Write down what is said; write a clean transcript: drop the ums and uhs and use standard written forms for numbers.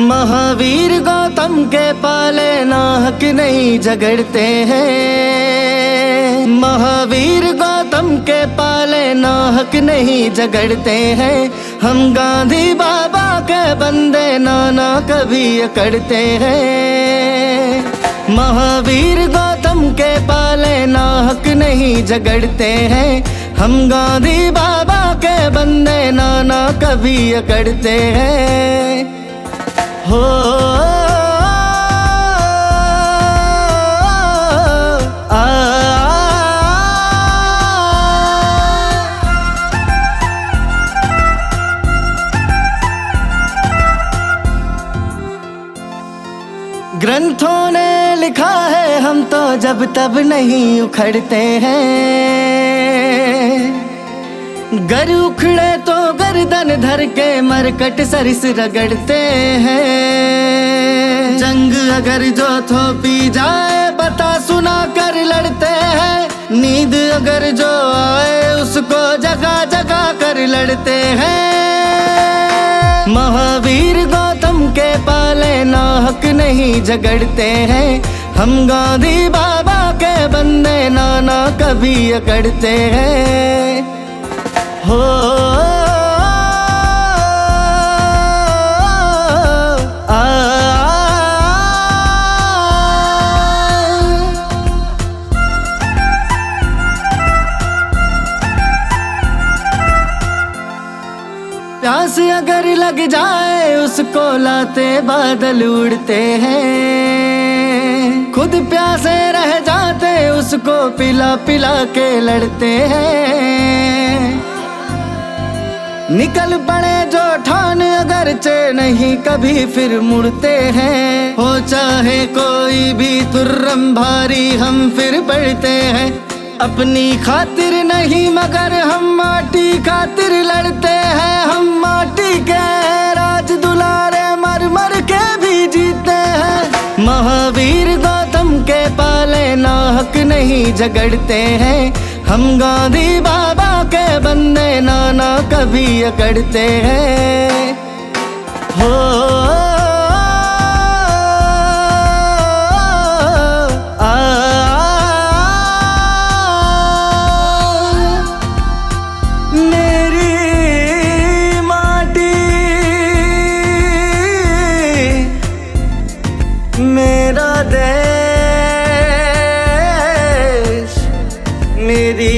महावीर गौतम के पाले नाहक नहीं झगड़ते हैं। महावीर गौतम के पाले नाहक नहीं झगड़ते हैं। हम गांधी बाबा के बंदे नाना कभी अकड़ते हैं। महावीर गौतम के पाले नाहक नहीं झगड़ते हैं। हम गांधी बाबा के बंदे नाना कभी अकड़ते हैं। हो ग्रंथों ने लिखा है हम तो जब तब नहीं उखड़ते हैं। गर उखड़े तो गर्दन धर के मरकट सरिस रगड़ते हैं। जंग अगर जो थोपी जाए बता सुना कर लड़ते हैं। नींद अगर जो आए उसको जगा जगा कर लड़ते हैं। महावीर गौतम के पाले नाहक नहीं झगड़ते हैं। हम गांधी बाबा के बंदे नाना कभी अकड़ते हैं। हो प्यास अगर लग जाए उसको लाते बादल उड़ते हैं। खुद प्यासे रह जाते उसको पिला पिला के लड़ते हैं। निकल पड़े जो ठान अगरचे नहीं कभी फिर मुड़ते हैं। हो चाहे कोई भी तुर्रम भारी हम फिर बढ़ते हैं। अपनी खातिर नहीं मगर हम माटी खातिर लड़ते हैं। हम माटी के राज दुलारे मर मर के भी जीते हैं। महावीर गौतम के पाले नाहक नहीं झगड़ते हैं। हम गांधी बाबा के बंदे नाना कभी अकड़ते हैं। हो मेरा देश मेरी